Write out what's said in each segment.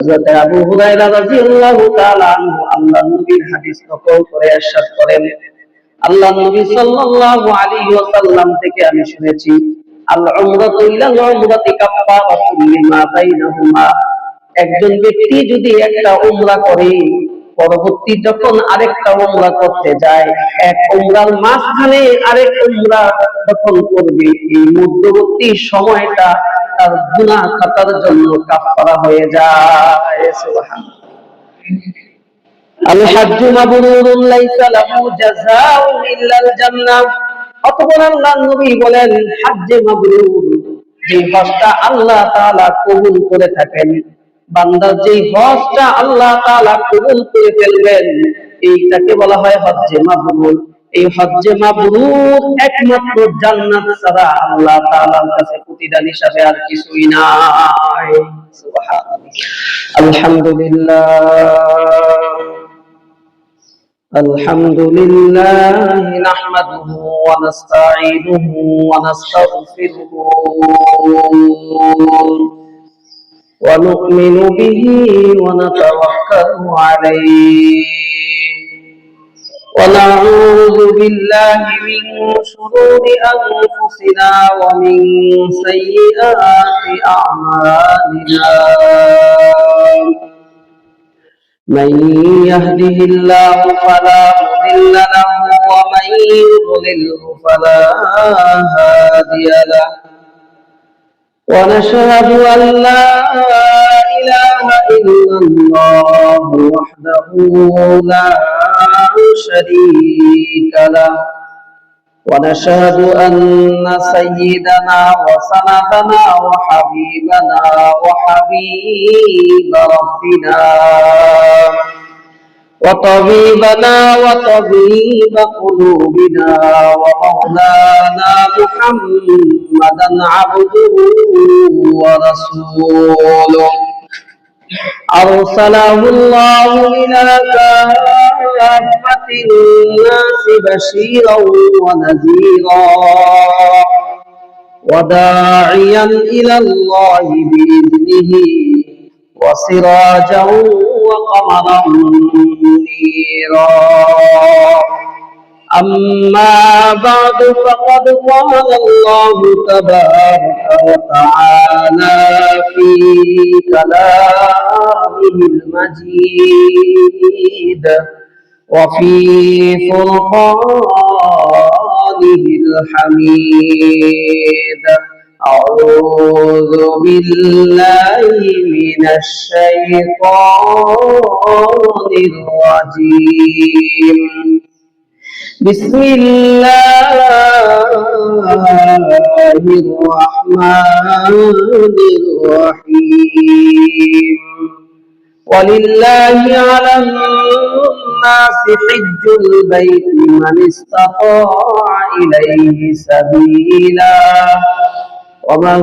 হযরত আবু হুরায়রা রাদিয়াল্লাহু তাআলা আনহু আল্লাহর নবীর হাদিস নকল করে ইরশাদ করেন, আল্লাহর নবী সাল্লাল্লাহু আলাইহি ওয়াসাল্লাম থেকে আমি শুনেছি, আল উমরাতু ইলাল উমরাতি কাফফারাতুন লিমা বাইনাহুমা। একজন ব্যক্তি যদি একটা উমরা করে, পরবর্তী যখন আরেকটা উমরা করতে যায়, এক উমরার মাঝখানে আরেক উমরা যখন করবে, এই মধ্যবর্তী সময়টা তার গুনাহ খাতার জন্য কাফারা হয়ে যায়। সুবহানাল্লাহ। আল হাজ্জু মাবরুরুন লাইসা লাহু জাযাউন ইল্লাল জান্নাহ। অতঃপর আল্লাহর নবী বলেন, হজ্জে মাবরুর, যে হজটা আল্লাহ তাআলা কবুল করে থাকেন, বান্দার যে হজটা আল্লাহ তাআলা কবুল করে ফেলবেন, এইটাকে বলা হয় হজ্জে মাবরুর। এই হজ্জে মাবরুর একমাত্র জান্নাত ছাড়া আল্লাহ তাআলার কাছে প্রতিদান হিসাবে আর কিছুই নাই। সুবহানাল্লাহ। আলহামদুলিল্লাহ। الحمد لله نحمده ونستعينه ونستغفره ونؤمن به ونتوكل عليه ونعوذ بالله من شرور أنفسنا ومن سيئات أعمالنا. من يهده الله فلا مضل له ومن يضلله فلا هادي له. ونشهد أن لا إله إلا الله وحده لا شريك له. ونشهد أن سيدنا وسندنا وحبيبنا وحبيب ربنا وطبيبنا وطبيب قلوبنا ومولانا محمدا عبده ورسوله، أرسله الله إلى كافة الناس بشيرا ونذيرا وداعيا إلى الله بإذنه وسراجا وقمرا منيرا. أما بعد فقد قال الله تبارك وتعالى في كلامه المجيد وفي فرقانه الحميد. أعوذ بالله من الشيطان الرجيم. بسم الله الرحمن الرحيم. ولله على الناس حج البيت من استطاع إليه سبيلا ومن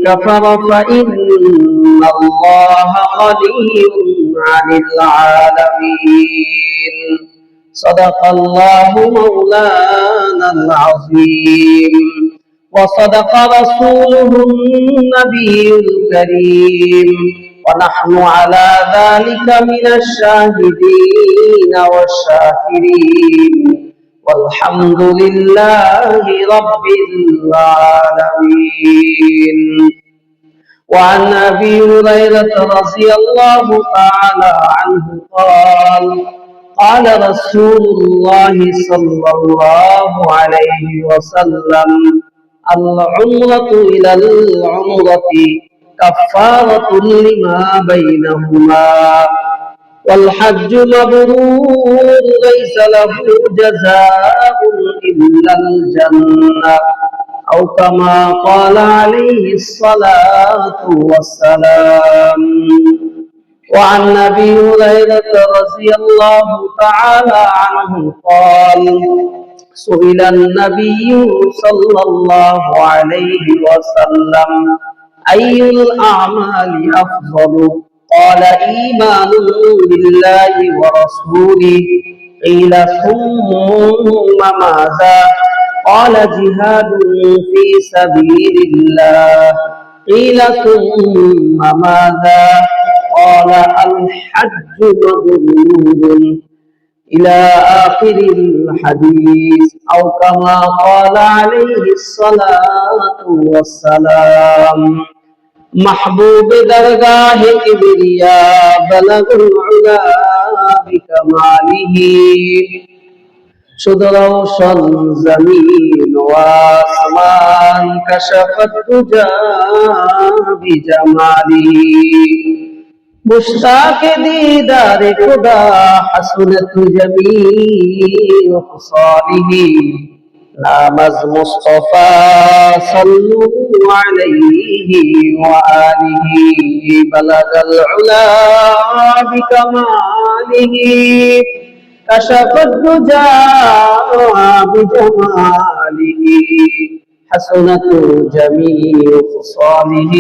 كفر فإن الله غني عن العالمين. صدق الله مولانا العظيم وصدق رسوله النبي الكريم ونحن على ذلك من الشاهدين والشاكرين والحمد لله رب العالمين. وعن أبي هريرة رضي الله تعالى عنه قال قال رسول الله صلى الله عليه وسلم العمرة إلى العمرة كفارة لما بينهما والحج مبرور ليس له جزاء إلا الجنة أو كما قال عليه الصلاة والسلام. وعن أبي هريرة رضي الله تعالى عنه قال سئل النبي صلى الله عليه وسلم أي الأعمال أفضل؟ قال إيمان بالله ورسوله. قيل ثم ماذا؟ قال جهاد في سبيل الله. قيل ثم ماذا؟ قال الحج مبرور إلى آخر الحديث أو كما قال عليه الصلاة والسلام محبوب درگاہ کبریا بلغ العلا بکماله شد روشن زمین و آسمان کشفت دجا بجماله مشتاق دیدار خدا حسنت جمیع خصاله نام از مصطفى صلوا عليه وآله بلغ العلا بكماله كشف الدجى بجماله حسنت جميع خصاله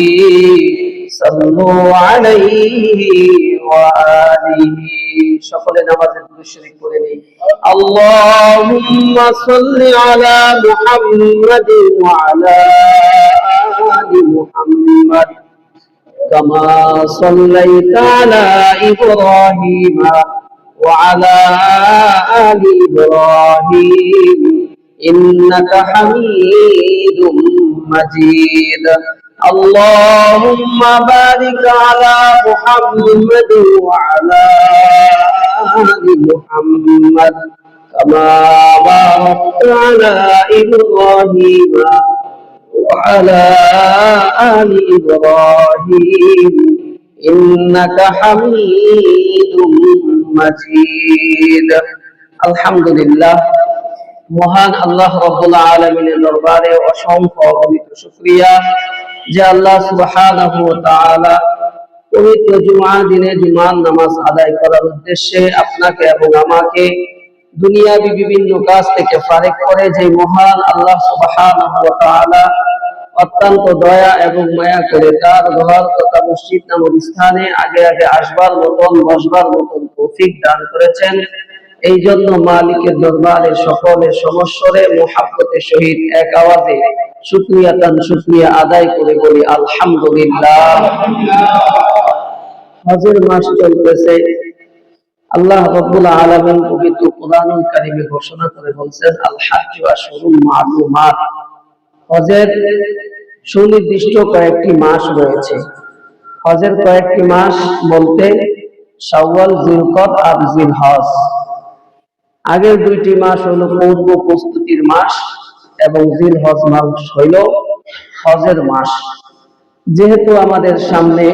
صلوا عليه وآله সকলে নামাজের দুরূদ শরীফ পড়ে নেই আল্লাহুম্মা সাল্লি আলা মুহাম্মাদ ওয়া আলা আলি মুহাম্মাদ কামা সাল্লাইতা আলা ইব্রাহিম ওয়া আলা আলি ইব্রাহিম ইন্নাকা হামিদুম মাজিদ اللهم بارك على محمد وعلى آل محمد كما باركت على إبراهيم وعلى آل إبراهيم إنك حميد مجيد الحمد لله মহান আল্লাহ রাব্বুল আলামিনের দরবারে অসংখ্য অগণিত শুকরিয়া যে আল্লাহ সুবহানাহু ওয়া তাআলা পবিত্র জুমার দিনে জুমার নামাজ আদায় করার উদ্দেশ্যে আপনাকে এবং আমাকে দুনিয়াবি বিভিন্ন কাজ থেকে ফারেক করে যে মহান আল্লাহ সুবহানাহু ওয়া তাআলা অত্যন্ত দয়া এবং মায়া করে তার ঘর তথা মসজিদ নামক স্থানে আগে আগে আসবার মতন বসবার মতন তৌফিক দান করেছেন এই জন্য মালিকের দরবারে সকলে সমস্বরে মুহাব্বতের সহিত এক আওয়াজে শুকরিয়া আদায় করে বলি আলহামদুলিল্লাহ। হজের মাস চলতেছে। আল্লাহ রাব্বুল আলামিন পবিত্র কোরআনুল কারীমে ঘোষণা করে বলছেন আল হাজ্জু আশহুরুম মা'লুমাত। হজের সুনির্দিষ্ট কয়েকটি মাস রয়েছে। হজের কয়েকটি মাস বলতে শাওয়াল, জিলকদ আর জিলহজ। আগের দুইটি মাস হলো পূর্ব প্রস্তুতির মাস এবং জিলহজ মাস হইল হজের মাস। যেহেতু আমাদের সামনে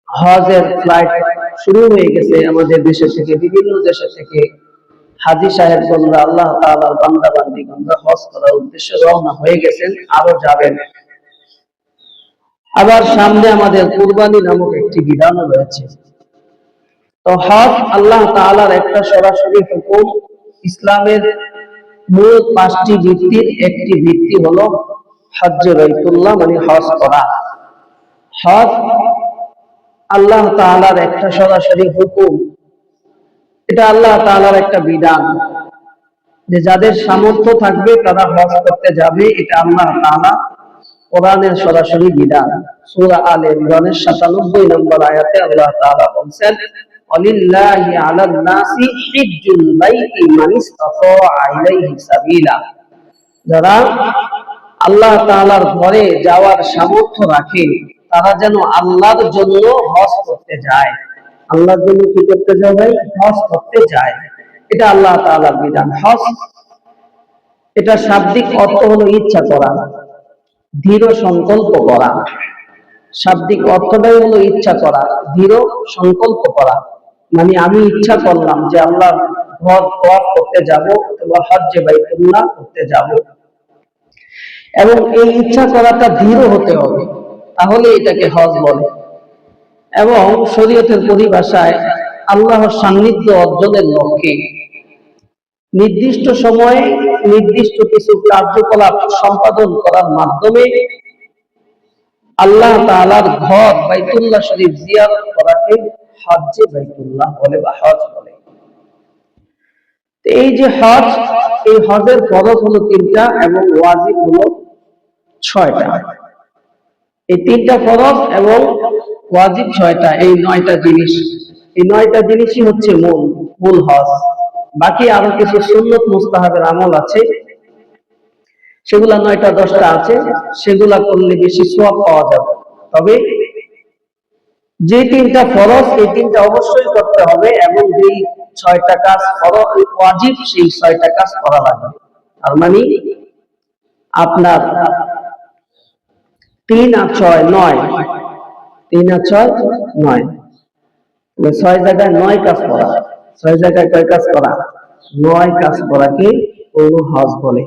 হজের ফ্লাইট শুরু হয়ে গেছে, আমাদের দেশে থেকে বিভিন্ন দেশে থেকে হাজী সাহেবগণরা আল্লাহ তাআলার বান্দা বান্দীগণরা হজ করার উদ্দেশ্যে রওনা হয়ে গেছেন, আরো যাবেন। আবার সামনে আমাদের কুরবানি নামক একটি বিধানও রয়েছে। তো হজ আল্লাহ তাআলার একটা সরাসরি হুকুম। ইসলামের মূল 5টি ভিত্তির একটি ভিত্তি হলো হজ্জে বাইতুল্লাহ, মানে হজ করা। হজ আল্লাহ তাআলার একটা সরাসরি হুকুম। এটা আল্লাহ তাআলার একটা বিধান যে যাদের সামর্থ্য থাকবে তারা হজ করতে যাবে। এটা আল্লাহ তাআলা কোরআনের সরাসরি বিধান। সূরা আলে ইমরানের 97 নম্বর আয়াতে আল্লাহ তাআলা বলেন ওয়ালিল্লাহি আলান নাসি হিজ্জুল বাইতি মান ইসতাতা ইলাইহি সাবিলা। যারা আল্লাহ তাআলার ঘরে যাওয়ার সামর্থ্য রাখে তারা যেন আল্লাহর জন্য হজ করতে যায়। আল্লাহর জন্য কি করতে যায় ভাই? হজ করতে যায়। এটা আল্লাহ তাআলার বিধান। হজ এটা শাব্দিক অর্থ হলো ইচ্ছা করা, দৃঢ় সংকল্প করা। শাব্দিক অর্থটাই হলো ইচ্ছা করা, দৃঢ় সংকল্প করা। মানে আমি ইচ্ছা করলাম যে আল্লাহর ঘর তওয়াফ করতে যাব অথবা হজ্জে বাইতুল্লাহ করতে যাব, এবং এই ইচ্ছা করাটা দৃঢ় হতে হবে, তাহলে এটাকে হজ বলে। এবং শরীয়তের পরিভাষায় আল্লাহর সান্নিধ্য অর্জনের লক্ষ্যে নির্দিষ্ট সময়ে নির্দিষ্ট কিছু কার্যকলাপ সম্পাদন করার মাধ্যমে আল্লাহ তাআলার ঘর বাইতুল্লাহ শরীফ জিয়ারত করাকে হজ্জে বাইতুল্লাহ বলে বা হজ বলে। এই যে হজ, এই হজের ফরজ হলো 3টা এবং ওয়াজিব হলো 6টা। এই 3টা ফরজ এবং ওয়াজিব 6টা, এই 9টা জিনিস, এই 9টা জিনিসই হচ্ছে মূল মূল হজ। বাকি আরো কিছু সুন্নত মুস্তাহাবের আমল আছে, সেগুলা 9টা 10টা আছে, সেগুলা করলে বেশি সওয়াব পাওয়া যাবে। তবে যে 3টা ফরজ, এই 3টা অবশ্যই করতে হবে, এবং যেই 6টা কাজ ফরজ ওয়াজিব, সেই 6টা কাজ করা লাগবে। আর মানে আপনার 3 আর 6 9, 3 আর 6 9, 6 জায়গায় 9 কাজ করা, 6 জায়গায় কয় কাজ করা? 9 কাজ করাকে কোন হজ বলে।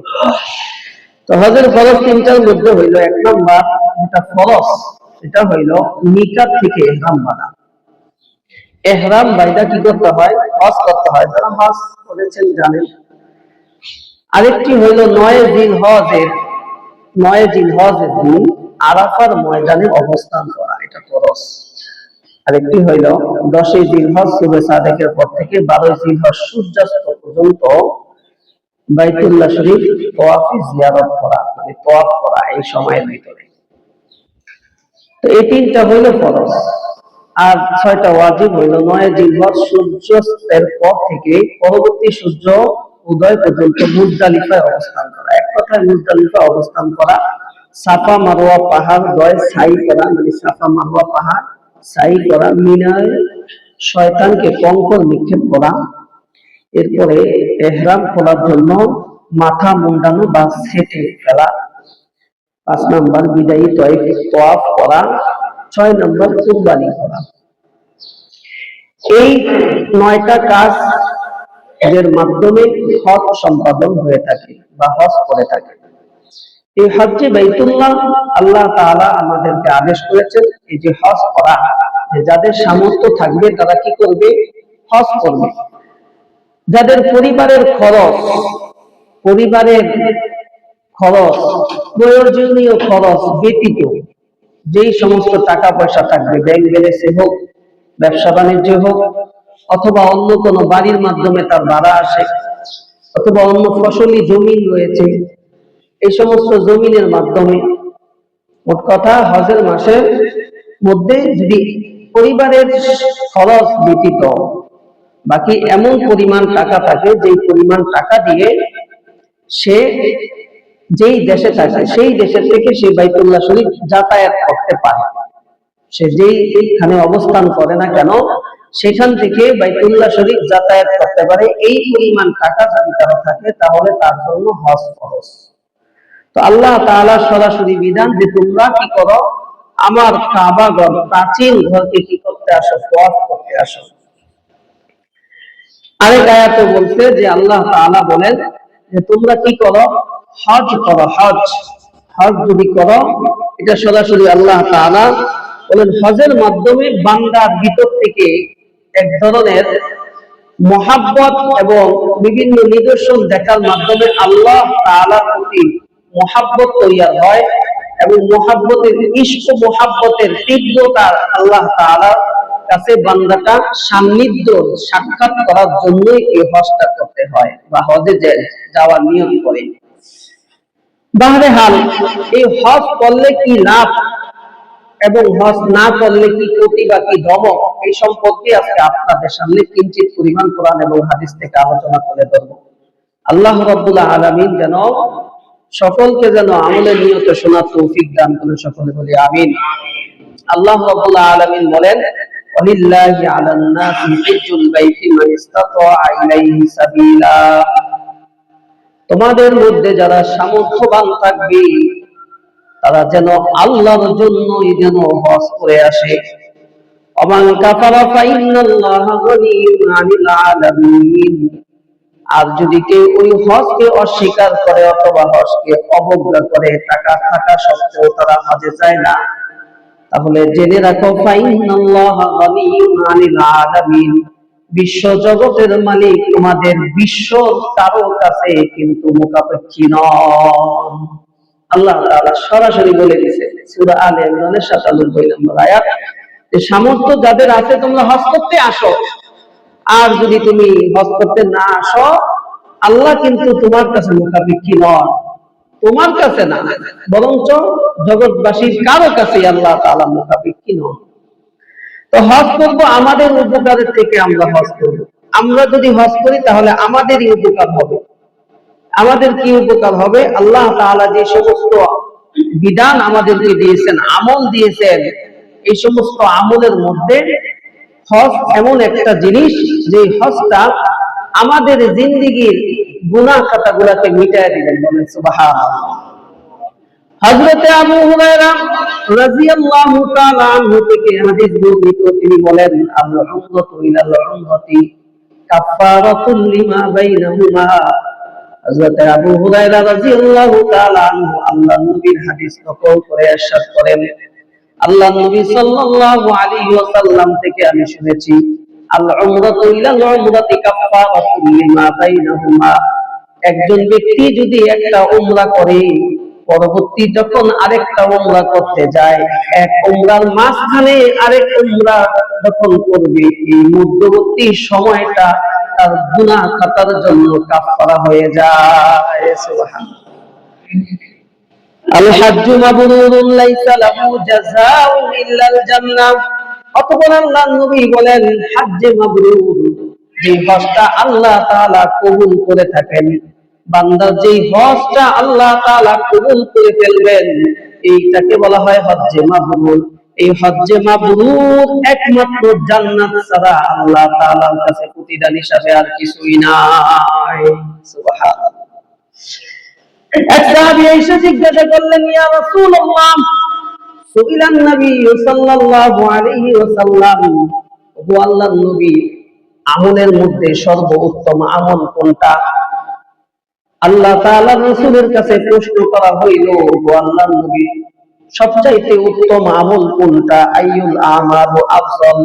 তো হজের ফরজ 3টার মধ্যে হইল, 1 নাম্বার যেটা ফরজ, এটা হইল মিকাত থেকে ইহরাম বাঁধা। ইহরাম বাইদা কি করতে হয়? হজ করতে হয়, যারা হজ করেছেন জানেন। আরেকটি হইল 9 জিলহজের দিন আরাফার ময়দানে অবস্থান করা, এটা ফরজ। আরেকটি হইল 10 জিলহজ সুবে সাদেকের পর থেকে 12 জিলহজ সূর্যাস্ত পর্যন্ত বাইতুল্লাহ শরীফ তাওয়াফে জিয়ারত করা, মানে তাওয়াফ করা এই সময়ের ভিতরে। তো এই 3টা হইল ফরজ। আর 6টা ওয়াজিব হইল 9 জিলহজ সূর্যাস্তের পর থেকে পরবর্তী সূর্য উদয় পর্যন্ত মুজদালিফায় অবস্থান করা। এক কথায় মুজদালিফায় অবস্থান করা, সাফা মারওয়া পাহাড় দ্বয় সাই করা, মানে সাফা মারওয়া পাহাড় সাই করা, মিনায় শয়তানকে কঙ্কর নিক্ষেপ করা, এরপরে ইহরাম খোলার জন্য মাথা মুন্ডানো বা ছেটে ফেলা, 5 নাম্বার বিদায়ী তাওয়াফ করা, 6 নাম্বার কুরবানি করা। এই 9টা কাজ এর মাধ্যমে হজ সম্পাদন হয়ে থাকে বা হজ করে থাকে। এই হজ্জে বাইতুল্লাহ আল্লাহ তাআলা আমাদেরকে আদেশ করেছেন এই যে হজ করা, যে যাদের সামর্থ্য থাকবে তারা কি করবে? হজ করবে। যাদের পরিবারের খরচ প্রয়োজনীয় খরচ ব্যতীত যেই সমস্ত টাকা পয়সা থাকবে, ব্যাংক ব্যালেন্সে হোক, ব্যবসা বাণিজ্যে হোক, অথবা অন্য কোনো বাড়ির মাধ্যমে তার ভাড়া আসে, অথবা অন্য ফসলি জমি রয়েছে, এই সমস্ত জমিনের মাধ্যমে, মোট কথা হজের মাসের মধ্যে যদি পরিবারের খরচ ব্যতীত বাকি এমন পরিমাণ টাকা থাকে, যেই পরিমাণ টাকা দিয়ে সে যেই দেশে থাকে সেই দেশের থেকে সে বাইতুল্লাহ শরীফ যাতায়াত করতে পারে, সে যেইখানে অবস্থান করে না কেন সেখান থেকে বাইতুল্লাহ শরীফ যাতায়াত করতে পারে, এই পরিমাণ টাকা যদি কারো থাকে তাহলে তার জন্য হজ ফরজ। তো আল্লাহ তাআলা সরাসরি বিধান যে তোমরা কি করো? আমার কাবা ঘর, প্রাচীন ঘরকে কি করতে আসো? তাওয়াফ করতে আসো। আরেক আয়াতে বলছে যে আল্লাহ তাআলা বলেন যে তোমরা কি করো? হজ করো। হজ যদি করো, এটা সরাসরি আল্লাহ তাআলা বলেন হজের মাধ্যমে বান্দার ভিতর থেকে এক ধরনের মহাব্বত এবং বিভিন্ন নিদর্শন দেখার মাধ্যমে আল্লাহ তাআলার প্রতি মহাব্বত তৈরি হয়, এবং মহাব্বতের ইশক মহাব্বতের তীব্রতা আল্লাহ তাআলার কাছে বান্দাটা সান্নিধ্য সাক্ষাৎ করার জন্য এই হজটা করতে হয় বা হজে যাওয়ার নিয়ত করে। বাহরেহাল এই হজ করলে কি লাভ এবং হজ না করলে কি ক্ষতি বা কি ধমক, এই সম্পর্কে আজকে আপনাদের সামনে কিঞ্চিত পরিমাণ কোরআন এবং হাদিস থেকে আলোচনা করে ধরব। আল্লাহ রাব্বুল আলামিন যেন সকলকে যেন আমলের নিয়ত শোনার তৌফিক দান করেন, সকলে বলি আমিন। আল্লাহ রাব্বুল আলামিন বলেন ওয়ালিল্লাহি আলান নাসি হিজ্জুল বাইতি মান ইসতাতা ইলাইহি সাবিলা, তোমাদের মধ্যে যারা সামর্থ্যবান থাকবে তারা যেন আল্লাহর জন্যই যেন হজ করে আসে। ওমান কাফারা ফাইন্নাল্লাহা গনিয়্যুন আনিল আলামিন, আর যদি কেউ ওই হজকে অস্বীকার করে অথবা হজকে অবজ্ঞা করে, টাকা থাকা সত্ত্বেও তারা হজে যায় না, তাহলে জেনে রাখো ফাইন্নাল্লাহা গনিয়্যুন আনিল আলামিন, বিশ্ব জগতের মালিক তোমাদের বিশ্ব কারো কাছে কিন্তু মুখাপেক্ষী নন। আল্লাহ তাআলা সরাসরি বলে দিয়েছে সূরা আলে ইমরানের ৯৭ নম্বর আয়াত, যে সামর্থ্য যাদের আছে তোমরা হজ করতে আসো, আর যদি তুমি হজ করতে না আসো আল্লাহ কিন্তু তোমার কাছে মুখাপেক্ষী নন, তোমার কাছে না বরঞ্চ জগৎবাসীর কারো কাছে আল্লাহ তাআলা মুখাপেক্ষী নন। তো হজ করব আমাদের উপকারের থেকে আমরা হজ করব। আমরা যদি হজ করি তাহলে আমাদেরই উপকার হবে। আমাদের কি উপকার হবে? আল্লাহ তাআলা যে সমস্ত বিধান আমাদেরকে দিয়েছেন, আমল দিয়েছেন, এই সমস্ত আমলের মধ্যে হজ এমন একটা জিনিস যে হজটা আমাদের জিন্দেগীর গুনাহ খাতাগুলোকে মিটায় দিবেন। বলেন সুবহানাল্লাহ। হযরতে আবু হুরায়রা রাদিয়াল্লাহু তাআলা আনহু থেকে হাদিস বর্ণিত, তিনি বলেন, আল উমরাতু ইলাল উমরাতি কাফফারাতুল লিমা বাইনাহুমা। হযরতে আবু হুরায়রা রাদিয়াল্লাহু তাআলা আনহু আল্লাহর নবীর হাদিস নকল করে ইরশাদ করেন, আল্লাহর নবী সাল্লাল্লাহু আলাইহি ওয়াসাল্লাম থেকে আমি শুনেছি, আল উমরাতু ইলাল উমরাতি কাফফারাতুল লিমা বাইনাহুমা। একজন ব্যক্তি যদি একটা উমরা করে, পরবর্তী যখন আরেকটা উমরা করতে যায়, এক উমরার মাঝখানে আরেক উমরা যখন করবে, এই মধ্যবর্তী সময়টা তার গুনাহ খাতার জন্য কাফারা হয়ে যায়। সুবহানাল্লাহ। আল হাজ্জু মাবরুরুন লাইসা লাহু জাযাউন ইল্লাল জান্নাহ। অতঃপর আল্লাহর নবী বলেন, হজ্জে মাবরুর, যে হজটা আল্লাহ তাআলা কবুল করে থাকেন, বান্দার যেই হজটা আল্লাহ তাআলা কবুল করে ফেলবেন, এইটাকে বলা হয় হজ্জে মাবরুর। এই হজ্জে মাবরুর একমাত্র জান্নাত ছাড়া আল্লাহ তাআলার কাছে প্রতিদান হিসাবে আর কিছুই নাই। সুবহানাল্লাহ। এক সাহাবী এসে জিজ্ঞাসা করলেন, ইয়া রাসূলুল্লাহ, সুইলান নবী সাল্লাল্লাহু আলাইহি ওয়াসাল্লাম, ওগো আল্লাহর নবী, আমলের মধ্যে সর্বোত্তম আমল কোনটা? আল্লাহ তাআলার রাসূলের কাছে প্রশ্ন করা হইল, ওগো আল্লাহর নবী, সবচাইতে উত্তম আমল কোনটা? আইয়ুল আমালু আফযল।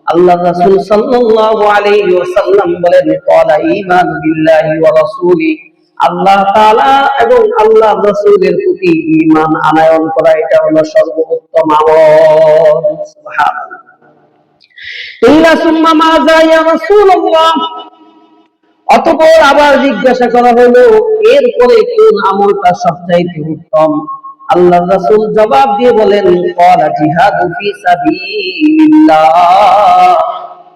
আল্লাহর রাসূল সাল্লাল্লাহু আলাইহি ওয়াসাল্লাম বলেন, ক্বালা ঈমানু বিল্লাহি ওয়া রাসূলি, আল্লাহ তাআলা এবং আল্লাহর রাসূলের প্রতি ঈমান আনয়ন করা, এটা হলো সর্বোত্তম আমল। সুবহানাল্লাহ। ইল্লা সুম্মা মাযা ইয়া রাসূলুল্লাহ। অতঃপর আবার জিজ্ঞাসা করা হলো, এরপরে কোন আমলটা সবচাইতে উত্তম? আল্লাহর রাসূল জবাব দিয়ে বলেন, ক্বালা জিহাদু ফি সাবিলিল্লাহ।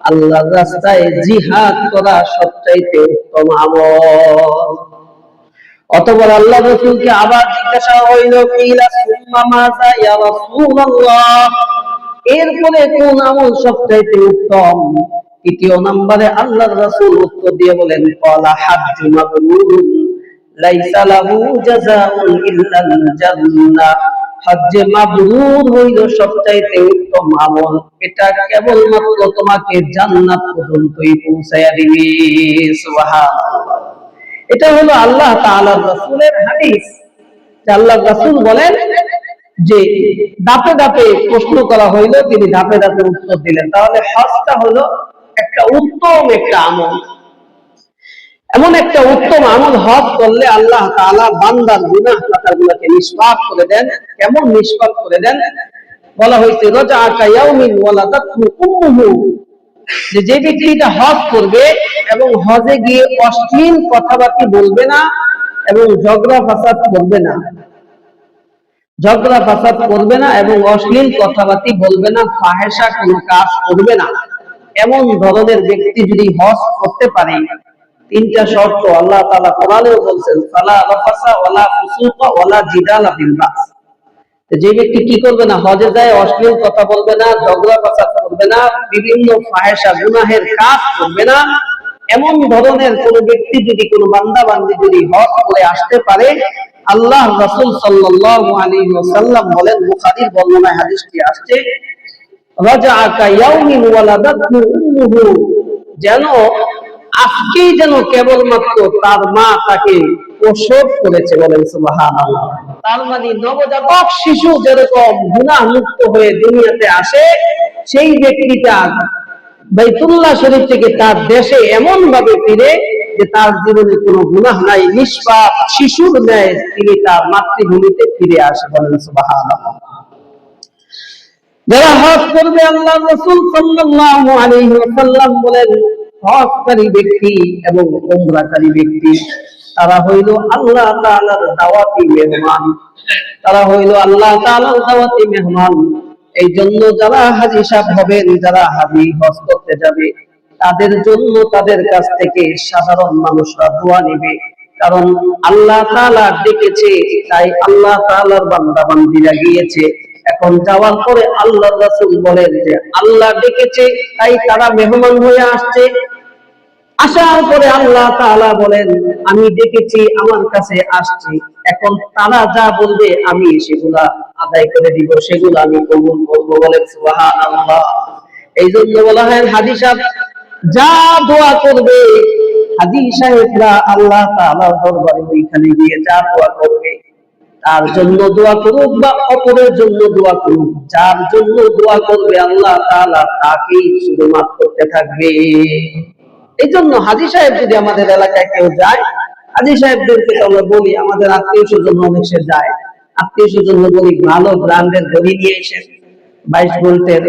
আল্লাহর রাস্তায় জিহাদ করা সবচাইতে উত্তম আমল। অতঃপর আল্লাহর রাসূলকে আবার জিজ্ঞাসা হইল, কিলা সুম্মা মাযা ইয়া রাসূলুল্লাহ, এরপরে কোন আমল সবচাইতে উত্তম? তৃতীয় নম্বরে আল্লাহর রাসূল উত্তর দিয়ে বলেন, ক্বালা হাজ্জু মাবরুরুন লাইসা লাহু জাযাউন ইল্লাল জান্নাহ। হজ্জে মাবরুর হইল সবচাইতে উত্তম আমল, এটা কেবলমাত্র তোমাকে জান্নাত পর্যন্তই পৌঁছায়া দিবে। সুবহানাল্লাহ। এটা হলো আল্লাহ তাআলার রাসূলের হাদিস। আল্লাহর রাসূল বলেন যে ধাপে ধাপে প্রশ্ন করা হইলো, তিনি ধাপে ধাপে উত্তর দিলেন। তাহলে হজটা হলো একটা উত্তম একটা আমল, এমন একটা উত্তম আমল। হজ করলে আল্লাহ তাআলা বান্দার গুনাহ খাতাগুলোকে নিষ্পাপ করে দেন। কেমন নিষ্পাপ করে দেন? বলা হয়েছে, রাজআকা ইয়াউমিন ওয়ালাদাতহু উম্মুহু, যে ব্যক্তিটা হজ করবে এবং হজে গিয়ে অশ্লীল কথাবার্তা বলবে না এবং ঝগড়া ফাসাদ করবে না, এবং অশ্লীল কথাবার্তা বলবে না, ফাহেশা কোনো কাজ করবে না, এমন ধরনের ব্যক্তি যদি হজ করতে পারে, তিনটা শর্ত আল্লাহ তাআলা কোরআনেও বলছেন, ফালা রাফাসা ওয়ালা ফুসুকা ওয়ালা জিদালা ফিল বাস। যে ব্যক্তি কি করবে না, হজে যায় অশ্লীল কথা বলবে না, ঝগড়া ফাসাদ করবে না, বিভিন্ন ফাহেশা গুনাহের কাজ করবে না, এমন ধরনের কোন ব্যক্তি যদি, কোন বান্দা বান্দি যদি হজ করে আসতে পারে, আল্লাহ রাসূল সাল্লাল্লাহু আলাইহি ওয়াসাল্লাম বলেন, বুখারীর বর্ণনায় হাদিসটি আসছে, রাজআকা ইয়াউমিন ওয়ালাদাতহু উম্মুহু, যেন আজকেই যেন কেবলমাত্র তার মা তাকে প্রসব করেছে। বলেন সুবহানাল্লাহ। তার মানে নবজাতক শিশু যেরকম গুনাহ মুক্ত হয়ে দুনিয়াতে আসে, সেই ব্যক্তিটা বাইতুল্লাহ শরীফ থেকে তার দেশে এমন ভাবে ফিরে যে তার জীবনে কোনো গুনাহ নাই, নিষ্পাপ শিশুর ন্যায় তিনি তার মাতৃভূমিতে ফিরে আসে। বলেন সুবহানাল্লাহ। যারা হজ করবে, আল্লাহর রাসূল সাল্লাল্লাহু আলাইহি ওয়াসাল্লাম বলেন, হজকারী ব্যক্তি এবং উমরাকারী ব্যক্তি, তারা হইল আল্লাহ তাআলার দাওয়াতি মেহমান। এই জন্য যারা হাজী সাহেব হবেন, যারা হাজী হজ করতে যাবে, তাদের জন্য তাদের কাছ থেকে সাধারণ মানুষরা দোয়া নেবে। কারণ আল্লাহ তাআলা ডেকেছে, তাই আল্লাহ তাআলার বান্দা বান্দীরা গিয়েছে। এখন যাওয়ার পরে আল্লাহর রাসূল বলেন যে আল্লাহ ডেকেছে, তাই তারা মেহমান হয়ে আসছে। আসার পরে আল্লাহ তাআলা বলেন আমি ডেকেছি, আমার কাছে আসছে। এখন তারা যা বলবে আমি সেগুলা আদায় করে দিব, সেগুলো আমি কবুল করব। বলেন সুবহানাল্লাহ। এই জন্য বলা হয় হাজী সাহেব যা দোয়া করবে, হাজী সাহেবরা আল্লাহ তাআলার দরবারে ওইখানে গিয়ে যা দোয়া করবে, তার জন্য দোয়া করুক বা অপরের জন্য দোয়া করুক, যার জন্য দোয়া করবে আল্লাহ তাআলা তাকেই শুধু মাফ করতে থাকবে। এই জন্য হাজী সাহেব যদি আমাদের এলাকায় কেউ যায়, হাজী সাহেবদেরকে আমরা বলি, আমাদের আত্মীয় স্বজন অনেক সে যায়, আত্মীয় স্বজন বলি ভালো ব্র্যান্ডের ঘড়ি নিয়ে এসেন, 22 ভোল্টের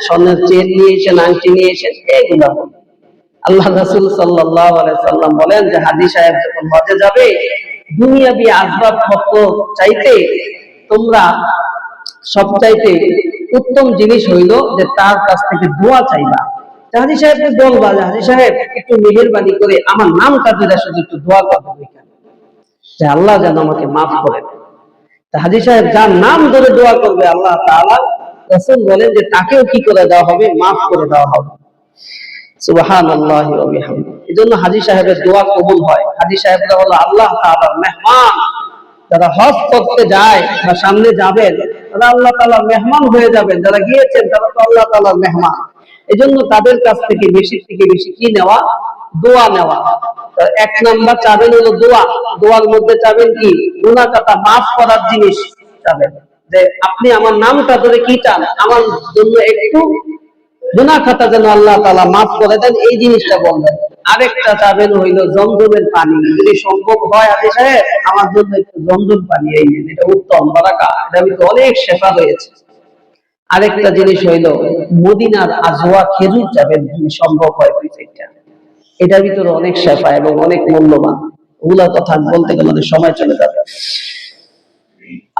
স্বর্ণের চেন নিয়ে এসেন, আংটি নিয়ে এসেন, এইগুলা বলি। আল্লাহ রাসূল সাল্লাল্লাহু আলাইহি সাল্লাম বলেন যে হাজী সাহেব যখন হজে যাবে, দুনিয়াবি আসবাবপত্র চাইতে তোমরা সবচাইতে উত্তম জিনিস হইল যে তার কাছ থেকে দোয়া চাইবা। হাজী সাহেবকে বলবা যে হাজী সাহেব একটু মেহেরবানি করে আমার নামটা ধরে শুধু একটু দোয়া করবে, যে আল্লাহ যেন আমাকে মাফ করে দেন। হাজী সাহেব যার নাম ধরে দোয়া করবে, আল্লাহ তাআলা রাসূল বলেন যে তাকেও কি করে দেওয়া হবে, মাফ করে দেওয়া হবে। সুবহানাল্লাহি ওয়া বিহামদিহি। এজন্য হাজী সাহেবের দোয়া কবুল হয়। হাজী সাহেবরা হলো আল্লাহ তাআলার মেহমান। যারা হজ করতে যায় বা সামনে যাবেন, তারা আল্লাহ তাআলার মেহমান হয়ে যাবেন। যারা গিয়েছেন তারা তো আল্লাহ তাআলার মেহমান। এজন্য তাদের কাছ থেকে বেশি থেকে বেশি কি নেওয়া, দোয়া নেওয়া। এক নাম্বার চাবেন হলো দোয়া। দোয়ার মধ্যে চাবেন কি, গুনাহ কাটা মাফ করার জিনিস চাবেন, যে আপনি আমার নামটা ধরে কি চান, আমার জন্য একটু গুনাহ খাতা যেন আল্লাহ তাআলা মাফ করে দেন, এই জিনিসটা বলবেন। আরেকটা চাবেন হইলো জমজমের পানি, যদি সম্ভব হয় হাজী সাহেব আমার জন্য একটু জমজম পানি এই দিন, এটা উত্তম বারাকা, এটা ভিতরে অনেক শেফা রয়েছে। আরেকটা জিনিস হইলো মদিনার আজওয়া খেজুর চাবেন, যদি সম্ভব হয় দুই-চারটা, এটার ভিতরে অনেক শেফা এবং অনেক মূল্যবান। ওগুলা কথা বলতে গেলে আমাদের সময় চলে যাবে।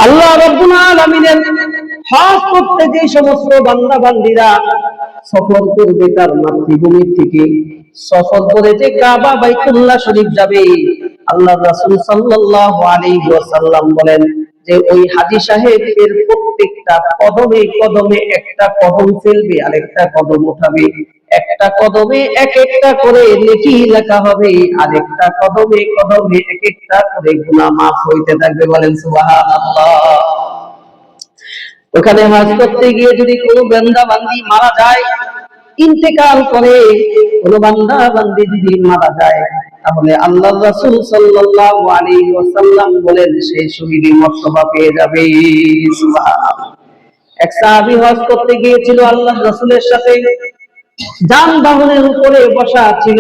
আল্লাহ রাব্বুল আলামিনের হজ করতে যে সমস্ত বান্দা বান্দীরা সফর করবে তার মাতৃভূমি থেকে, সফর করে যে কাবা বাইতুল্লাহ শরীফ যাবে, আল্লাহ রাসূল সাল্লাল্লাহু আলাইহি ওয়াসাল্লাম বলেন যে ওই হাজী সাহেবের প্রত্যেকটা কদমে কদমে একটা কদম ফেলবে আর একটা কদম উঠাবে, একটা কদমে এক একটা করে নেকি লেখা হবে, আর একটা কদমে কদমে এক একটা করে গুনাহ মাফ হইতে থাকবে। বলেন সুবহানাল্লাহ। ওখানে হজ করতে গিয়ে যদি কোনো বান্দা বান্দি মারা যায়, ইন্তেকাল করে কোনো বান্দা বান্দি যদি মারা যায়, তাহলে আল্লাহর রাসূল সাল্লাল্লাহু আলাইহি ওয়াসাল্লাম বলেন সে শহীদের মর্তবা পেয়ে যাবে। সুবহানাল্লাহ। এক সাহাবী হজ করতে গিয়েছিল আল্লাহর রাসূলের সাথে, যানবাহনের উপরে বসা ছিল,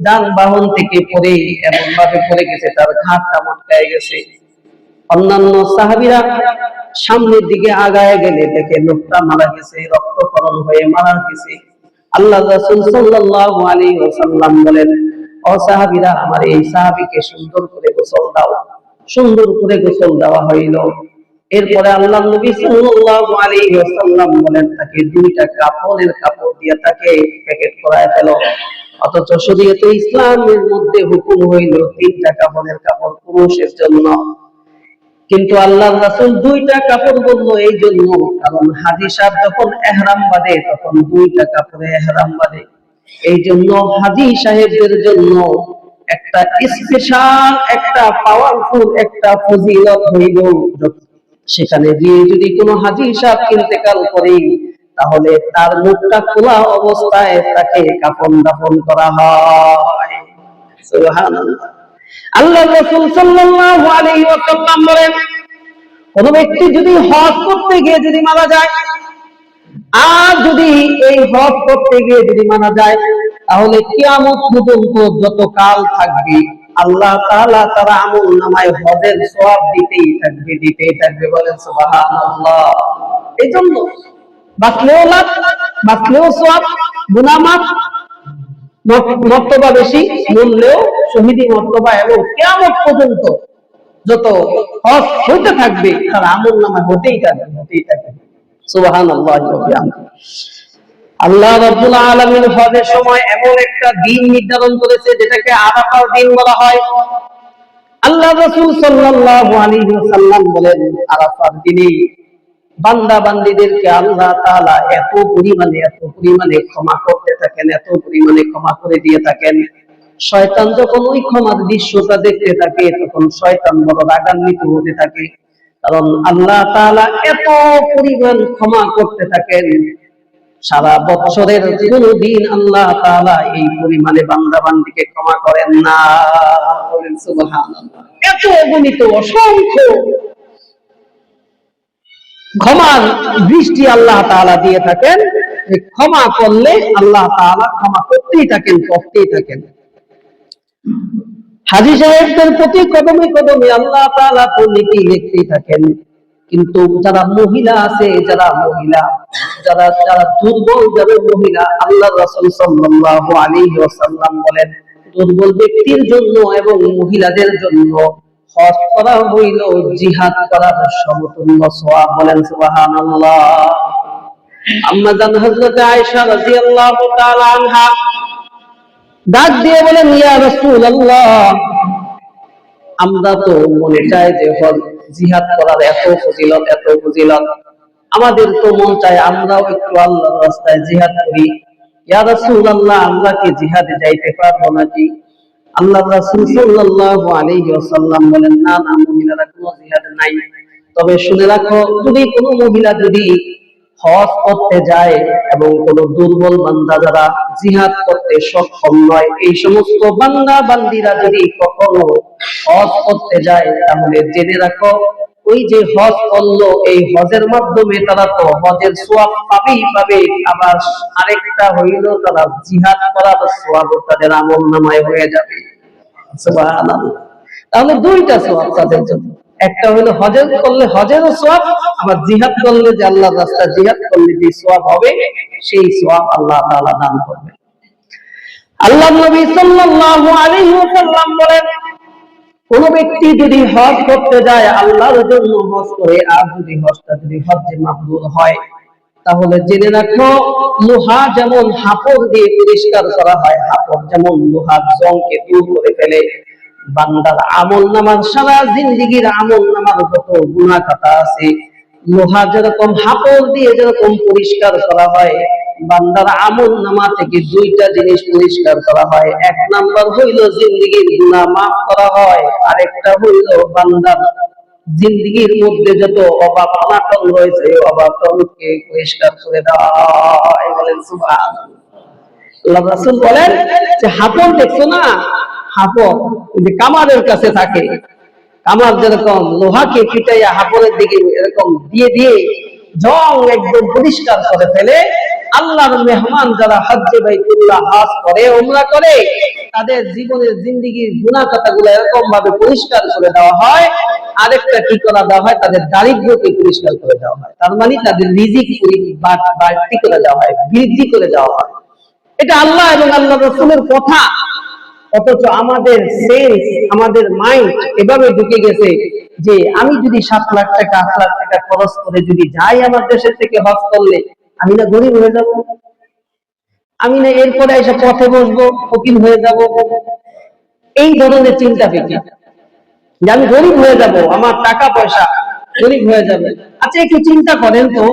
যানবাহন থেকে পড়ে এমন ভাবে পড়ে গেছে তার ঘাড়টা মটকায় গেছে। অন্যান্য সাহাবীরা সামনের দিকে আগায় গেলে দেখে লোকটা মারা গেছে, রক্তক্ষরণ হয়ে মারা গেছে। আল্লাহ রাসূল সাল্লাল্লাহু আলাইহি ওয়াসাল্লাম বলেন, ও সাহাবীরা আমার এই সাহাবীকে সুন্দর করে গোসল দাও। সুন্দর করে গোসল দেওয়া হইল। এরপরে আল্লাহ নবী সাল্লাল্লাহু আলাইহি ওয়াসাল্লাম বলেন তাকে দুইটা কাপড়ের কাপড় দিয়ে তাকে প্যাকেট করায় ফেলো। অথচ শরীয়তে ইসলামের মধ্যে হুকুম হইল তিনটা কাপড়ের কাপড় পুরুষের জন্য, কিন্তু আল্লাহর রাসূল দুইটা কাপড় বলল এই জন্য কারণ হাজী সাহেব যখন ইহরাম বাঁধে তখন দুইটা কাপড়ে ইহরাম বাঁধে। এই জন্য হাজী সাহেবদের জন্য একটা স্পেশাল একটা পাওয়ারফুল একটা ফজিলত হইল, সেখানে গিয়ে যদি কোনো হাজী সাহেব ইন্তেকাল করে তাহলে তার মুখটা খোলা অবস্থায় তাকে কাফন দাফন করা হয়। সুবহানাল্লাহ। আল্লাহ রাসূল সাল্লাল্লাহু আলাইহি ওয়াসাল্লাম বলেন কোন ব্যক্তি যদি হজ করতে গিয়ে যদি মারা যায়, আর যদি এই হজ করতে গিয়ে যদি মারা যায়, তাহলে কিয়ামত পর্যন্ত যত কাল থাকবে আল্লাহ তাআলা তার আমলনামায় হজের সওয়াব দিতেই থাকবে। বলেন সুবহানাল্লাহ। এইজন্য বাঁচলেও লাভ, বাঁচলেও সওয়াব, গুনাহ মাফ, মর্তবা বেশি, মূল্যেও শহীদি মর্তবা, এবং কিয়ামত পর্যন্ত যত হজ হতে থাকবে তার আমলনামায় হতেই থাকবে। সুবহানাল্লাহি ওয়া বিহামদিহি। আল্লাহ রাব্বুল আলামিন হজের সময় এমন একটা দিন নির্ধারণ করেছে যেটাকে আরাফার দিন বলা হয়। আল্লাহ রাসূল সাল্লাল্লাহু আলাইহি ওয়াসাল্লাম বলেন, আরাফার দিনে বান্দা বান্দীদেরকে আল্লাহ তাআলা এত পরিমাণে ক্ষমা করতে থাকেন, এত পরিমাণে ক্ষমা করে দিয়ে থাকেন। শয়তান যখন ওই ক্ষমার দৃশ্যটা দেখতে থাকে তখন শয়তান বড় রাগান্বিত হতে থাকে, কারণ আল্লাহ তাআলা এত পরিমাণ ক্ষমা করতে থাকেন। সারা বছরের কোনো দিন আল্লাহ তাআলা এই পরিমাণে বান্দা বান্দীকে ক্ষমা করেন না। বলেন সুবহানাল্লাহ। এত অগণিত অসংখ্য ক্ষমার দৃষ্টি আল্লাহ তাআলা দিয়ে থাকেন। ক্ষমা করলে আল্লাহ তাআলা ক্ষমা করতেই থাকেন। হাজী সাহেবদের প্রতি কদমে কদমে আল্লাহ তাআলা তো নেকি লিখতেই থাকেন। কিন্তু যারা মহিলা আছে, যারা দুর্বল, যারা মহিলা, আল্লাহ রাসূল সাল্লাল্লাহু আলাইহি ওয়াসাল্লাম বলেন, দুর্বল ব্যক্তির জন্য এবং মহিলাদের জন্য হজ করা হইল জিহাদ করার সমতুল্য সওয়াব। বলেন সুবহানাল্লাহ। আম্মা জান হযরত আয়েশা রাদিয়াল্লাহু তাআলা আনহা ডাক দিয়ে বলেন, ইয়া রাসূলুল্লাহ, আমরা তো মনে চাই যে হজ জিহাদ করার এত ফজিলত, আমাদের তো মন চায় আমরাও একটু আল্লাহর রাস্তায় জিহাদ করি। ইয়া রাসূলুল্লাহ, আমরা কি জিহাদে যাইতে পারবো নাকি? আল্লাহর রাসূল সাল্লাল্লাহু আলাইহি ওয়াসাল্লাম বলেন, না, মহিলারা কোনো জিহাদে নাই। তবে শুনে রাখো, যদি কোনো মহিলা হজ করতে যায় এবং কোন দুর্বল বান্দা যারা জিহাদ করতে সক্ষম নয়, এই সমস্ত বান্দা বান্দীরা যদি কখনো হজ করতে যায়, তাহলে জেনে রাখো, ওই যে হজ করলো, এই হজের মাধ্যমে তারা তো হজের সওয়াব পাবে, আবার আরেকটা হইল তারা জিহাদ করার সওয়াব তাদের আমলনামায় হয়ে যাবে। সুবহানাল্লাহ। তাহলে দুইটা সওয়াব তাদের জন্য, একটা হলো হজ করলে হজেরও সওয়াব, আবার জিহাদ করলে যে আল্লাহর রাস্তায় জিহাদ করলে যে সওয়াব হবে, সেই সওয়াব আল্লাহ তাআলা দান করবে। আল্লাহর নবী সাল্লাল্লাহু আলাইহি ওয়াসাল্লাম বলেন, কোন ব্যক্তি যদি হজ করতে যায়, আল্লাহর জন্য হজ করে, আর যদি হজটা হজ্জে মাবরুর হয়, তাহলে জেনে রাখো, লোহা যেমন হাপড় দিয়ে পরিষ্কার করা হয়, হাপড় যেমন লোহার জংকে দূর করে ফেলে, বান্দার আমলনামার সারা জিন্দেগীর আমলনামার যত গুনাহ খাতা আছে, লোহা যেরকম হাপড় দিয়ে যেরকম পরিষ্কার করা হয়, বান্দার আমলনামা থেকে দুইটা জিনিস পরিষ্কার করা হয়। এক নাম্বার হইল জিন্দেগীর গুনাহ মাফ করা হয়, আরেকটা হইল বান্দার জিন্দেগীর মধ্যে যত অভাব অনাটন রয়েছে, এই অভাবকে পরিষ্কার করে দেওয়া হয়। বলেন সুবহানাল্লাহ। আল্লাহ রাসূল বলেন যে হাপড় দেখছো না, হাপড় যে কামারের কাছে থাকে, কামার যেরকম লোহাকে পিটাইয়া হাপড়ের দিকে এরকম দিয়ে জং একদম পরিষ্কার করে ফেলে, আল্লাহর মেহমান যারা হজ্জে বাইতুল্লাহ হজ করে, উমরা করে, তাদের জীবনের জিন্দেগীর গুনাহ খাতাগুলো এরকম ভাবে পরিষ্কার করে দেওয়া হয়। আরেকটা কি করা দেওয়া হয়, তাদের দারিদ্রকে পরিষ্কার করে দেওয়া হয়। তার মানে তাদের রিজিক বাড়তি করে দেওয়া হয়, বৃদ্ধি করে দেওয়া হয়। এটা আল্লাহ এবং আল্লাহ রাসূলের কথা। অথচ আমাদের সেন্স, আমাদের মাইন্ড এভাবে ঢুকে গেছে যে আমি যদি 7 লাখ টাকা 8 লাখ টাকা খরচ করে যদি যাই আমার দেশের থেকে হজ করলে, আমি না গরিব হয়ে যাব, আমি না এরপরে এসে পথে বসবো, ফকির হয়ে যাব। এই ধরনের চিন্তা ফিকির যে আমি গরিব হয়ে যাব, আমার টাকা পয়সা গরিব হয়ে যাবে। আচ্ছা, একটু চিন্তা করেন তো,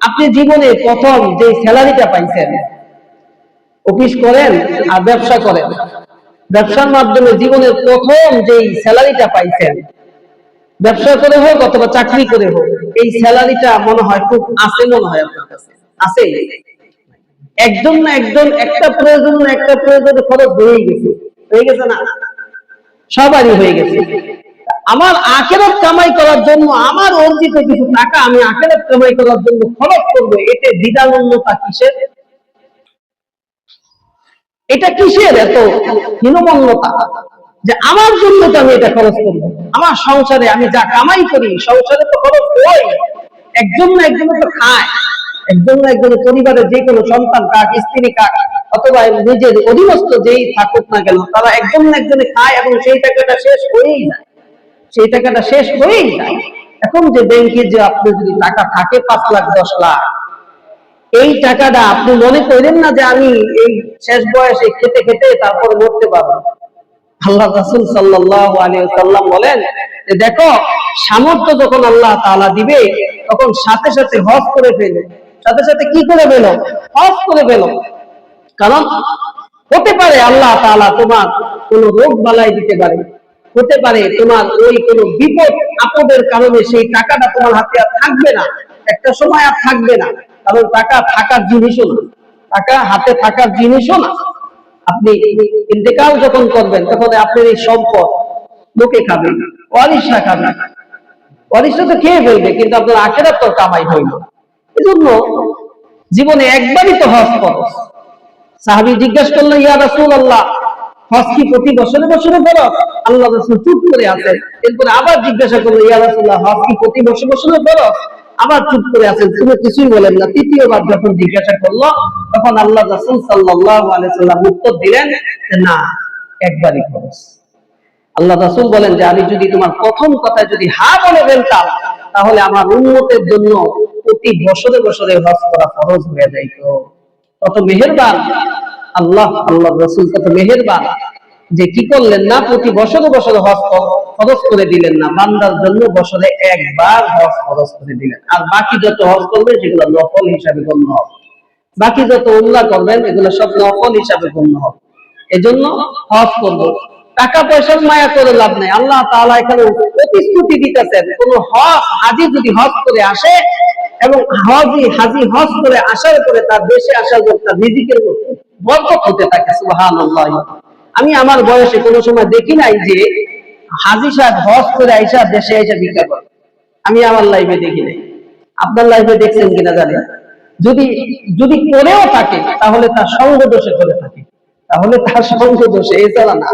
আপনি জীবনে প্রথম যে স্যালারিটা পাইছেন, অফিস করেন আর ব্যবসা করেন, ব্যবসার মাধ্যমে জীবনের প্রথম যেই স্যালারিটা পাইছেন, ব্যবসা করে হোক অথবা চাকরি করে হোক, এই স্যালারিটা মনে হয় খুব আছে, মনে হয় আপনার কাছে আছে। একজন না একজন একটা প্রয়োজনে খরচ হয়ে গেছে না, সবারই হয়ে গেছে। আমার আখিরাত কামাই করার জন্য, আমার অর্জিত কিছু টাকা আমি আখিরাত কামাই করার জন্য খরচ করব, এতে দ্বিধান্বিততা কিসের? এটা কিসের এত হীনমন্যতা যে আমার জন্য তো আমি এটা খরচ করব? আমার সংসারে আমি যা কামাই করি, সংসারে তো খরচ হয়, একজন না একজন তো খায়, একজন না একজন পরিবারের যে কোনো সন্তান কাক, স্ত্রী কাক, অথবা নিজের অধীনস্থ যেই থাকুক না কেন, তারা একজন না একজনে খায় এবং সেই টাকাটা শেষ হয়েই যায়। এখন যে ব্যাংকে যে আপনার যদি টাকা থাকে 5 লাখ 10 লাখ, এই টাকাটা আপনি মনে করেন না যে আমি এই শেষ বয়সে খেতে খেতে তারপরে মরতে পারবো। আল্লাহ রাসূল সাল্লাল্লাহু আলাইহি ওয়াসাল্লাম বলেন যে দেখো, সামর্থ্য যখন আল্লাহ তাআলা দিবে তখন সাথে সাথে হজ করে ফেলো। সাথে সাথে কি করে ফেলো? হজ করে ফেলো। কারণ হতে পারে আল্লাহ তাআলা তোমার কোন রোগ বালাই দিতে পারে, হতে পারে তোমার ওই কোন বিপদ আপদের কারণে সেই টাকাটা তোমার হাতে আর থাকবে না, একটা সময় আর থাকবে না। কারণ টাকা থাকার জিনিসও না, টাকা হাতে থাকার জিনিসও না। আপনি ইন্তেকাল যখন করবেন তখন আপনার এই সম্পদ লোকে খাবে, ওয়ারিশরা খাবে, ওয়ারিশরা তো খেয়ে ফেলবে, কিন্তু আপনার আখিরাত তো কামাই হইল। এজন্য জীবনে একবারই তো হজ ফরজ। সাহাবী জিজ্ঞাসা করলেন, ইয়া রাসূলুল্লাহ, হজ কি প্রতি বছরে বছরে ফরজ? আল্লাহ রাসূল চুপ করে আছেন। এরপর আবার জিজ্ঞাসা করলেন, ইয়া রাসূলুল্লাহ, হজ কি প্রতি বছরে বছরে ফরজ? আবার চুপ করে আছেন, তিনি কিছুই বলেন না। তৃতীয়বার যখন জিজ্ঞাসা করলো তখন আল্লাহ রাসূল সাল্লাল্লাহু আলাইহি সাল্লাম উত্তর দিলেন যে না, একবারই ফরজ। আল্লাহ রাসূল বলেন যে আমি যদি তোমার প্রথম কথায় যদি হ্যাঁ বলে ফেলতাম তাহলে আমার উম্মতের জন্য প্রতি বছরে বছরে হজ করা ফরজ হয়ে যাইত। কত মেহেরবান আল্লাহ, আল্লাহ রাসূল কত মেহেরবান যে কি করলেন না, প্রতি বছরে বছরে হজ ফরজ করে দিলেন না, বান্দার জন্য বছরে একবার হজ ফরজ করে দিলেন। আর বাকি যত হজ করবেন সেগুলো নফল হিসাবে গণ্য হবে। বাকি যত উমরা করবেন এগুলো সব নফল হিসাবে গণ্য হবে। এজন্য হজ করব। টাকা পয়সার মায়া করে লাভ নাই। আল্লাহ তাআলা এখানে প্রতিশ্রুতি দিতেছেন, কোন হাজি যদি হজ করে আসে এবং হাজি হজ করে আসার পরে তার দেশে আসার পর তার রিজিকের মধ্যে বরকত হতে থাকে। সুবহানাল্লাহ। আমি আমার বয়সে কোনো সময় দেখি নাই যে হাজি সাহেব হজ করে আইসা দেশে আইসা ভিক্ষা করে। আমি আমার লাইফে দেখি নাই। আপনার লাইফে দেখছেন কিনা জানি না। যদি যদি করেও থাকে তাহলে তার সঙ্গ দোষে করে থাকে, তাহলে তার সঙ্গ দোষে, এছাড়া না।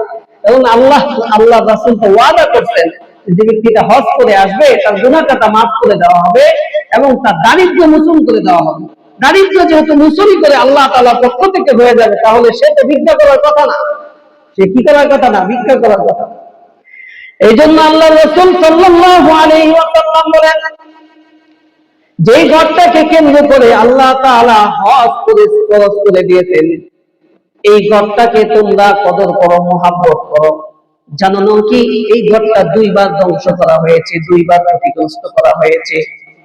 এবং আল্লাহ রাসূল তো ওয়াদা করছেন যে ব্যক্তিটা হজ করে আসবে তার গুনাহ খাতা মাফ করে দেওয়া হবে এবং তার দারিদ্র্য মোচন করে দেওয়া হবে। দারিদ্র্য যেহেতু মোচনই করে আল্লাহ তাআলার পক্ষ থেকে হয়ে যাবে, তাহলে সে তো ভিক্ষা করার কথা না, সে কি করার কথা না, ভিক্ষা করার কথা। এই জন্য আল্লাহ রাসূল সাল্লাল্লাহু আলাইহি ওয়াসাল্লাম বলেন, যে ঘরটাকে কেন্দ্র করে আল্লাহ তাআলা হজ ফরজ করে দিয়েছেন, এই ঘরটাকে তোমরা কদর করো, মহব্বত করো। জানো না কি এই ঘরটা 2 বার ধ্বংস করা হয়েছে, 2 বার ক্ষতিগ্রস্ত করা হয়েছে।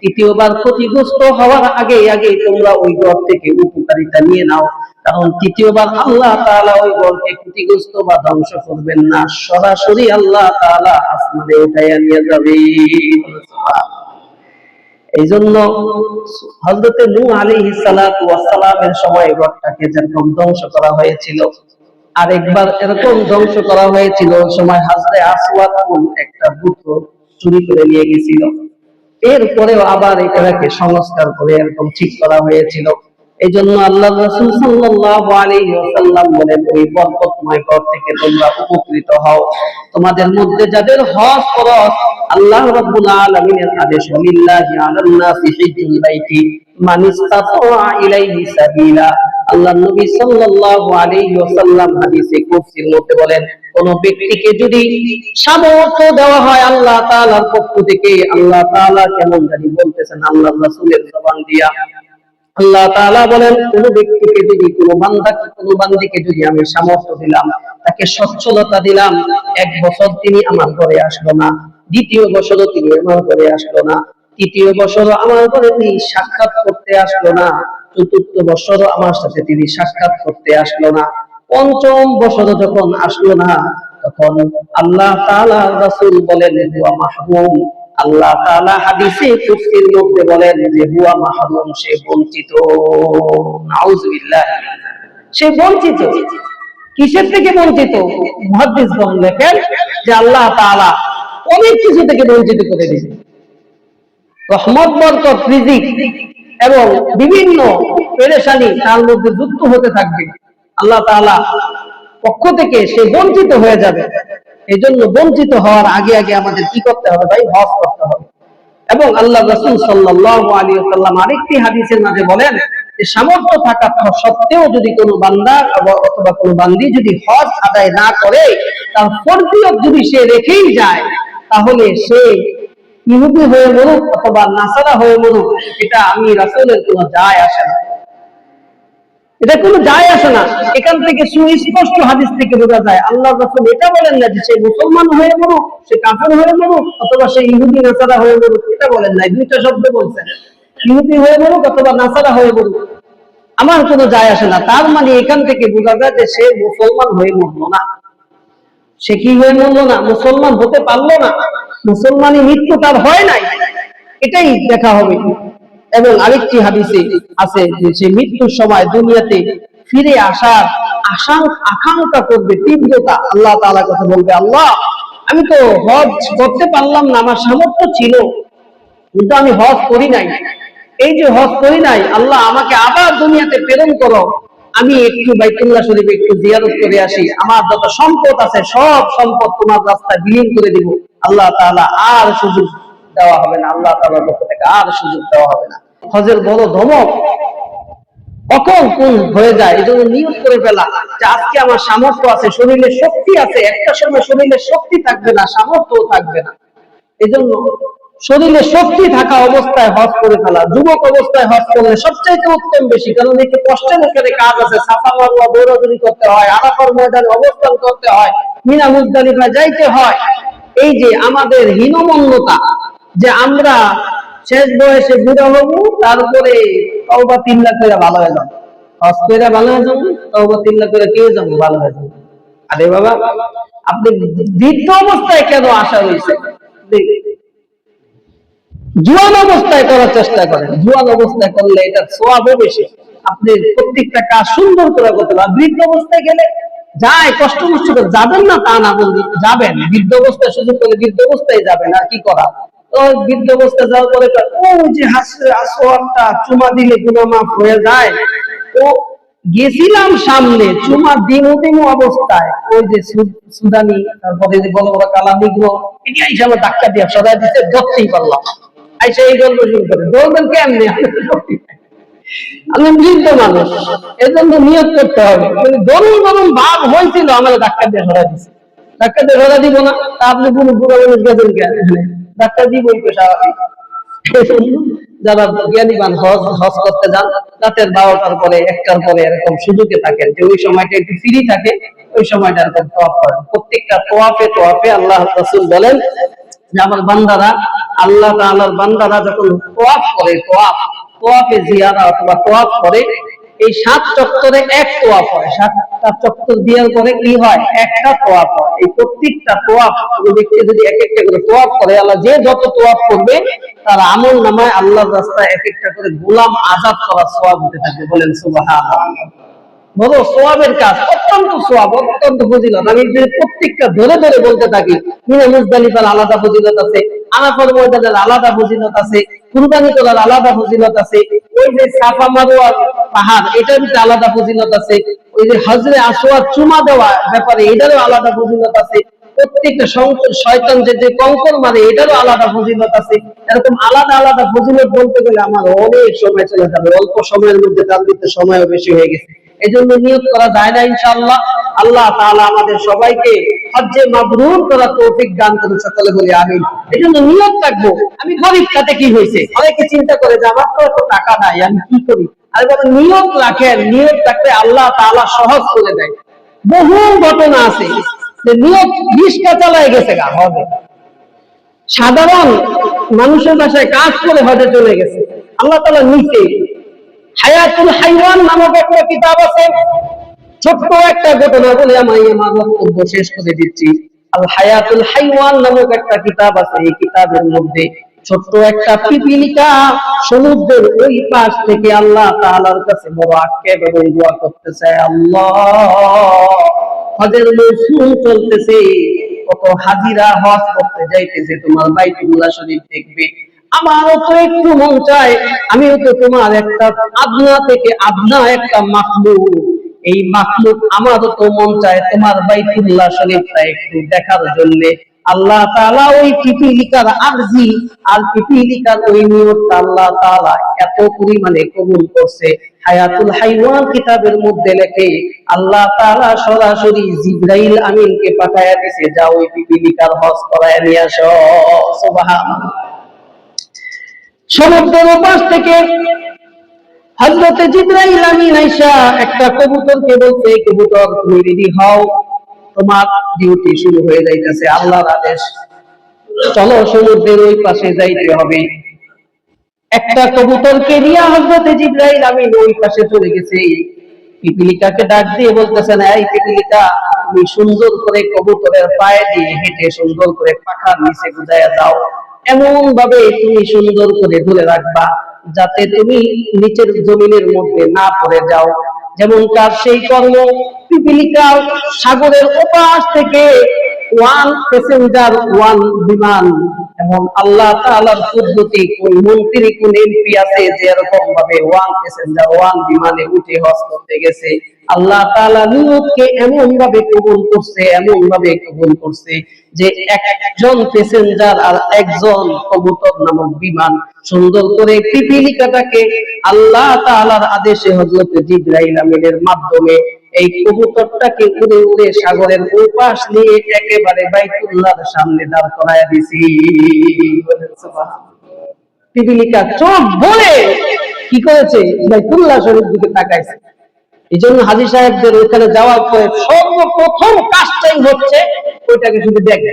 তৃতীয়বার ক্ষতিগ্রস্ত হওয়ার আগে আগে তোমরা ওই ঘর থেকে উপকারিতা নিয়ে নাও, কারণ তৃতীয়বার আল্লাহ তাআলা ওই ঘরকে ক্ষতিগ্রস্ত বা ধ্বংস করবেন না, সরাসরি আল্লাহ তাআলা আসমানে উঠাইয়া নিয়ে যাবে। এই জন্য হযরত নূহ আলাইহিস সালাতু ওয়াস সালামের সময় ঘরটাকে যেরকম ধ্বংস করা হয়েছিল, আরেকবার এরকম ধ্বংস করা হয়েছিল। ওই সময় হাজরে আসওয়াদ একটা পুত্র চুরি করে নিয়ে গেছিল। এরপরেও আবার এটাকে সংস্কার করে এরকম ঠিক করা হয়েছিল। এই জন্য আল্লাহ রাসূল সাল্লাল্লাহু আলাইহি ওয়াসাল্লাম বলেন, ওই বরকতময় ঘর থেকে তোমরা উপকৃত হও। তোমাদের মধ্যে যাদের হজ ফরজ, আল্লাহ রাব্বুল আলামিনের আদেশ, ওয়ালিল্লাহি আলান নাসি হিজ্জুল বাইতি মান ইসতাতা ইলাইহি সাবিলা। আল্লাহ নবী সাল্লাল্লাহু আলাইহি ওয়াসাল্লাম হাদিসে কুদসির মধ্যে বলেন, কোন ব্যক্তিকে যদি সামর্থ্য দেওয়া হয় আল্লাহ তাআলার পক্ষ থেকে, আল্লাহ তাআলা কেমন জানি বলতেছেন আল্লাহ রাসূলের জবান দিয়া, আল্লাহ তাআলা বলেন, কোন ব্যক্তিকে যদি কোন বান্দাকে যদি আমি সামর্থ্য দিলাম, তাকে সচ্ছলতা দিলাম, 1 বছর তিনি আমার ঘরে আসলো না, দ্বিতীয় বছরও তিনি আমার ঘরে আসলো না, তৃতীয় বছরও আমার ঘরে তিনি সাক্ষাৎ করতে আসলো না, চতুর্থ বছরও আমার সাথে তিনি সাক্ষাৎ করতে আসলো না, পঞ্চম বছরও যখন আসলো না, তখন আল্লাহ তাআলা রাসূল বলেন হুয়া মাহরুম। আল্লাহ তাআলা হাদিসে কুদসির মধ্যে বলেন যে হুয়া মাহরুম, সে বঞ্চিত। নাউযুবিল্লাহ, সে বঞ্চিত। কিসের থেকে বঞ্চিত? মুহাদ্দিসগণ লেখেন যে আল্লাহ তাআলা অনেক কিছু থেকে বঞ্চিত করে দিয়েছেন। রহমত, বরকত, রিজিক এবং বিভিন্ন পেরেশানি তার মধ্যে যুক্ত হতে থাকবে। আল্লাহ তাআলা পক্ষ থেকে সে বঞ্চিত হয়ে যাবে। এই জন্য বঞ্চিত হওয়ার আগে আগে আমাদের কি করতে হবে ভাই? হজ করতে হবে। এবং আল্লাহ রাসূল সাল্লাল্লাহু আলাইহি ওয়াসাল্লাম আরেকটি হাদিসের মাঝে বলেন যে সামর্থ্য থাকা সত্ত্বেও যদি কোনো বান্দা অথবা কোনো বান্দি যদি হজ আদায় না করে, তার ফরজিয়ত যদি সে রেখেই যায়, তাহলে সে ইহুদি হয়ে মরুক অথবা নাসারা হয়ে মরুক, এটা আমি রাসূলের কোনো যায় আসে না, এটা কোনো যায় আসে না। এখান থেকে সুস্পষ্ট হাদিস থেকে বোঝা যায় আল্লাহ রাসূল এটা বলেন না যে সে মুসলমান হয়ে মরুক, সে কাফের হয়ে মরুক, অথবা সে ইহুদি নাসারা হয়ে মরুক, এটা বলেন নাই। দুইটা শব্দ বলছেন, ইহুদি হয়ে মরুক অথবা নাসারা হয়ে মরুক, আমার কোনো যায় আসে না। তার মানে এখান থেকে বোঝা যায় যে সে মুসলমান হয়ে মরলো না। সে কি হয়ে মরলো না? মুসলমান হতে পারলো না, মুসলমানি মৃত্যু তার হয় নাই, এটাই দেখা হবে। এবং আরেকটি হাদিসে আছে যে সে মৃত্যুর সময় দুনিয়াতে ফিরে আসার আকাঙ্ক্ষা করবে, তীব্রতা। আল্লাহ তাআলার কথা বলবে, আল্লাহ আমি তো হজ করতে পারলাম না, আমার সামর্থ্য ছিল কিন্তু আমি হজ করি নাই, এই যে হজ করি নাই, আল্লাহ আমাকে আবার দুনিয়াতে প্রেরণ করো, আমি একটু বাইতুল্লাহ শরীফ একটু জিয়ারত করে আসি, আমার যত সম্পদ আছে সব সম্পদ তোমার রাস্তায় বিলীন করে দিব। আল্লাহ তাআলা আর সুযোগ দেওয়া হবে না, আল্লাহ তাআলার পক্ষ থেকে আর সুযোগ দেওয়া হবে না। হজের বড় ধমক কখন কোন হয়ে যায়, এই জন্য নিয়ত করে ফেলা যে আজকে আমার সামর্থ্য আছে, শরীরে শক্তি আছে, একটা সময় শরীরে শক্তি থাকবে না, সামর্থ্য থাকবে না, এই জন্য শরীরে শক্তি থাকা অবস্থায় হজ করে ফেলা। যুবক অবস্থায় হজ করলে সবচাইতে উত্তম বেশি, কারণ একটু কষ্টের উপরে কাজ আছে, সাফা মারওয়া দৌড়াদৌড়ি করতে হয়, আরাফার ময়দানে অবস্থান করতে হয়, মিনা মুজদালিফায় যাইতে হয়। এই যে আমাদের হীনমন্যতা যে আমরা শেষ বয়সে বুড়া হবো, তারপরে তওবা 3 লাখ করে ভালো হয়ে যাবো, হজ করে ভালো হয়ে যাবো, তওবা 3 লাখ করে কে যাবো ভালো হয়ে যাবো। আরে বাবা, আপনি বৃদ্ধ অবস্থায় কেন আশা রয়েছে? জুয়ান অবস্থায় করার চেষ্টা করেন, জুয়ান অবস্থায় করলে এটা সওয়াবও বেশি, আপনি প্রত্যেকটা কাজ সুন্দর করে করতে পারবেন। বৃদ্ধ অবস্থায় গেলে যায় কষ্ট নষ্ট করে যাবেন না তা না, বলবি যাবেন, বৃদ্ধ অবস্থায় সুযোগ পেলে বৃদ্ধ অবস্থায় যাবেন, আর কি করা। তো বৃদ্ধ অবস্থায় যাওয়ার পরে ওই যে আসওয়াবটা চুমা দিলে গুনাহ মাফ হয়ে যায়, তো গেছিলাম সামনে চুমা দিমু অবস্থায় ওই যে সুদানি, তারপরে যে বড় বড় কালা নিগ্রো, এটি আইসা আমার ধাক্কা দিয়ে সদাই দিতে ধরতেই পারলাম, আইসা এই গল্প শুরু করে দৌড়বেন কেমনি, আমি বৃদ্ধ মানুষ, এজন্য নিয়ত করতে হবে। গরম গরম ভাব হয়েছিল, আমার ধাক্কা দিয়ে সরাই দিচ্ছে, ধাক্কা দিয়ে সরাই দিব না, তা আপনি কোনো বুড়ো মানুষ গেছেন কেন, ধাক্কা দিবই তো স্বাভাবিক। যারা জ্ঞানীবান হজ করতে যান, রাতের 12টার পরে 1টার পরে এরকম সুযোগে থাকেন, যে ওই সময়টা একটু ফ্রি থাকে, ওই সময়টা এরকম তোয়াফ করেন। প্রত্যেকটা তোয়াফে আল্লাহ রাসূল বলেন যে আমার বান্দারা, আল্লাহ তাআলার বান্দারা যখন তোয়াফ করে, তোয়াফে জিয়ারা অথবা তোয়াফ করে, এই 7 চক্করে এক তোয়াফ হয়, 7টা চক্কর দেওয়ার পরে কি হয়, একটা তোয়াফ হয়। এই প্রত্যেকটা তোয়াফ ব্যক্তি যদি এক একটা করে তোয়াফ করে, আল্লাহ যে যত তোয়াফ করবে তার আমল নামায় আল্লাহর রাস্তায় এক একটা করে গোলাম আযাদ করার সওয়াব হতে থাকে। বলেন সুবহানাল্লাহ। বড় সওয়াবের কাজ, অত্যন্ত সওয়াব, অত্যন্ত ফজিলত। আমি যদি প্রত্যেকটা ধরে ধরে বলতে থাকি, মিনা মুজদালিফার আলাদা ফজিলত আছে, আরাফার ময়দানের আলাদা ফজিলত আছে, কুরবানি করার আলাদা ফজিলত আছে, ওই যে সাফা মারওয়ার পাহাড় এটার ভিতরে আলাদা ফজিলত আছে, ওই যে হজরে আসওয়াদ চুমা দেওয়া ব্যাপারে এটারও আলাদা ফজিলত আছে, প্রত্যেকটা শয়তান যে কঙ্কর মারে এটারও আলাদা ফজিলত আছে। এরকম আলাদা আলাদা ফজিলত বলতে গেলে আমার অনেক সময় চলে যাবে, অল্প সময়ের মধ্যে তার দিতে সময়ও বেশি হয়ে গেছে। এই জন্য নিয়ত করা যায় না ইনশাআল্লাহ। আল্লাহ তাআলা আমাদের সবাইকে হজ্জে মাবরুর করার তৌফিক দান করুন, সকলে বলি আমিন। এই জন্য নিয়ত রাখবো, আমি গরিব তাতে কি হয়েছে, অনেকে চিন্তা করে যে আমার তো এত টাকা নাই, আমি কি করি। আর নিয়ত রাখেন, নিয়ত রাখলে আল্লাহ তাআলা সহজ করে দেয়। বহু ঘটনা আছে যে নিয়ত রিস্কা চালায় গেছে গা হজে, সাধারণ মানুষের বাসায় কাজ করে হজে চলে গেছে, আল্লাহ তাআলা নিচে। হায়াতুল হাইওয়ান নামক একটা কিতাব আছে, ছোট্ট একটা ঘটনা বলে আমি আমার বক্তব্য শেষ করে দিচ্ছি। আল হায়াতুল হাইওয়ান নামক একটা কিতাব আছে, এই কিতাবের মধ্যে ছোট্ট একটা পিপিলিকা সমুদ্রের ওই পাশ থেকে আল্লাহ তাআলার কাছে বড় আক্ষেপ এবং দোয়া করতেছে, আল্লাহ হজের মৌসুম চলতেছে, কত হাজিরা হজ করতে যাইতেছে তোমার বাইতুল্লাহ শরীফ দেখবে, আমারও তো একটু মন চায়, আমিও তো তোমার একটা আদনা থেকে আদনা একটা মাখলুক, এই মাখলুক আমারও তো মন চায় তোমার বাইতুল্লাহ শরীফটা একটু দেখার জন্য। আল্লাহ তাআলা ওই পিপিলিকার আরজি আর পিপিলিকার ওই নিয়তটা আল্লাহ তাআলা এত পরিমাণে কবুল করছে, হায়াতুল হাইওয়ান কিতাবের মধ্যে লেখে আল্লাহ তাআলা সরাসরি জিবরাইল আমিনকে পাঠায়া দিয়েছে, যাও ওই পিপিলিকার হজ করায় নিয়ে আসো। সুবহানাল্লাহ। সমুদ্রের ওপাশ থেকে হযরত জিবরাইল আমিন আয়েশা একটা কবুতরকে বলছে, কবুতর তুমি রেডি হও, তোমার ডিউটি শুরু হয়ে যাইতেছে, আল্লাহর আদেশ, চলো সমুদ্রের ওই পাশে যাইতে হবে। একটা কবুতরকে নিয়ে হযরত জিবরাইল আমিন ওই পাশে চলে গেছে। পিপিলিকাকে ডাক দিয়ে বলতেছেন, এই পিপিলিকা, তুমি সুন্দর করে কবুতরের পায়ে দিয়ে হেঁটে সুন্দর করে পাখার নিচে গুজায়া যাও, এমন ভাবে তুমি সুন্দর করে ধরে রাখবা যাতে তুমি নিচের জমিনের মধ্যে না পড়ে যাও। যেমন কার সেই কর্ম, পিপিলিকা সাগরের ওপাশ থেকে ওয়ান প্যাসেঞ্জার ওয়ান বিমান, এমন আল্লাহ তাআলার পদ্ধতি, কোন মন্ত্রী কোন এমপি আছে যে এরকম ভাবে ওয়ান প্যাসেঞ্জার ওয়ান বিমানে উঠে হজ করতে গেছে, আল্লাহ তাআলা নিয়তকে এমন ভাবে কবুল করছে, এমন ভাবে কবুল করছে যে একজন প্যাসেঞ্জার আর একজন কবুতর নামক বিমান সুন্দর করে পিপিলিকাটাকে আল্লাহ তাআলার আদেশে হযরত জিবরাইল আমিনের মাধ্যমে এই কবুতরটাকে উড়ে উড়ে সাগরের ওই পাশ নিয়ে একেবারে বাইতুল্লাহর সামনে দাঁড় করায়া দিছি। পিপিলিকা চোখ বলে কি করেছে, বাইতুল্লাহ শরীফ দিকে তাকাইছে। এই জন্য হাজী সাহেবদের ওখানে যাওয়ার পরে সর্বপ্রথম কাজটাই হচ্ছে ওইটাকে শুধু দেখে,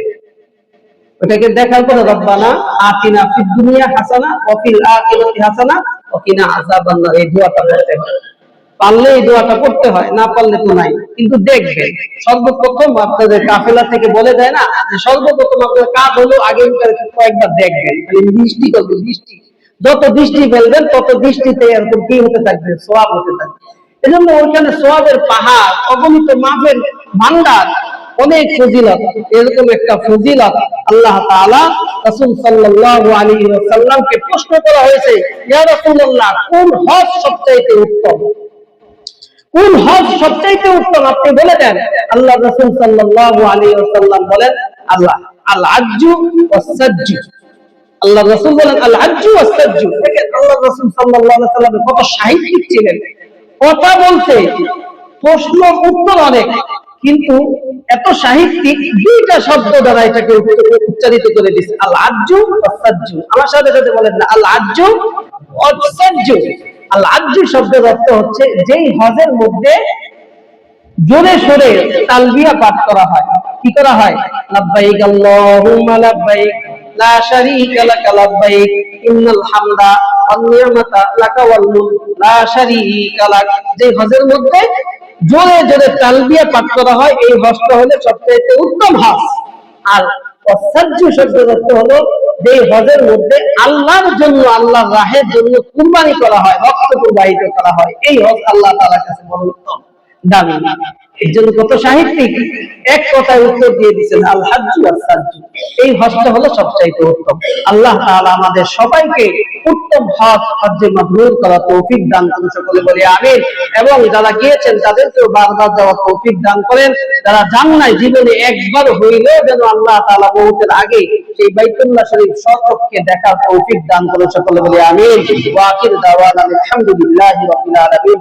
ওটাকে দেখার পরে রব্বানা আতিনা ফিদ দুনিয়া হাসানা ওয়া ফিল আখিরাতি হাসানা ওয়া কিনা আযাবান নার, এই দোয়াটা পড়তে হয়। পারলে এই দোয়াটা পড়তে হয়, না পারলে তো নাই, কিন্তু দেখবেন সর্বপ্রথম আপনাদের কাফেলা থেকে বলে দেয় না যে সর্বপ্রথম আপনাদের কাজ হলো আগে কয়েকবার দেখবেন, খালি দৃষ্টি করবেন, দৃষ্টি যত দৃষ্টি ফেলবেন তত দৃষ্টিতে এরকম কি হতে থাকবে, সওয়াব হতে থাকবে। এজন্য ওইখানে সওয়াবের পাহাড়, অগণিত মাপের ভান্ডার, অনেক ফজিলত। এরকম একটা ফজিলত আল্লাহ তাআলা রাসূল সাল্লাল্লাহু আলাইহি ওয়াসাল্লামকে প্রশ্ন করা হয়েছে, ইয়া রাসূলুল্লাহ, কোন হজ সবচেয়ে উত্তম, কোন হজ সবচেয়ে উত্তম আপনি বলে দেন। আল্লাহ রাসূল সাল্লাল্লাহু আলাইহি ওয়াসাল্লাম বলেন, আল্লাহ আল হাজ্জু ওয়াস সাজ্জু। আল্লাহ রাসূল বলেন আল হাজ্জু ওয়াস সাজ্জু। দেখেন আল্লাহ রাসূল সাল্লাল্লাহু আলাইহি ওয়াসাল্লাম কত সাহিত্যিক ছিলেন, কথা বলতে প্রশ্ন উত্তর অনেক, কিন্তু এত সাহিত্যিক, দুইটা শব্দ দ্বারা এটাকে উচ্চারিত করে দিয়েছে, আল হাজ্জু ওয়াস সাজ্জু। আমার সাথে সাথে বলেন না, আল হাজ্জু ওয়াস সাজ্জু। আল হাজ্জু শব্দের অর্থ হচ্ছে যেই হজের মধ্যে জোরে সোরে তালবিয়া পাঠ করা হয়। কি করা হয়? লাব্বাইক আল্লাহুম্মা লাব্বাইক লা শারীকা লাকা লাব্বাইক ইন্নাল হামদা ওয়ান নি'মাতা লাকা ওয়াল মুলক লা শারীকা লাক। যে হজের মধ্যে জোরে জোরে তালবিয়া পাঠ করা হয়, এই হজটা হলো সবচেয়ে উত্তম হজ। আর ওয়াসাজ্জু শব্দের অর্থ হলো যে হজের মধ্যে আল্লাহর জন্য, আল্লাহর রাহের জন্য কুরবানি করা হয়, রক্ত প্রবাহিত করা হয়, এই হজ আল্লাহ তাআলার কাছে বড় উত্তম, দামি। এই জন্য কত সাহিত্যিক এক কথায় উত্তর দিয়ে দিয়েছেন, আল হাজ্জু ওয়াস সাজ্জু, এই হজটা হলো সবচাইতে উত্তম। আল্লাহ তাআলা আমাদের সবাইকে উত্তম হজ, হজ্জে মাবরুর করার তৌফিক দান করুন, সকলে বলি আমিন। এবং যারা গিয়েছেন তাদেরকেও বারবার যাওয়ার তৌফিক দান করেন, যারা যান নাই জীবনে একবার হইলেও যেন আল্লাহ তাআলা মওতের আগে সেই বাইতুল্লাহ শরীফ স্বচক্ষে দেখার তৌফিক দান করুন, সকলে বলি আমিন। ওয়া আখির দাওয়ানা আলহামদুলিল্লাহি রাব্বিল আলামিন।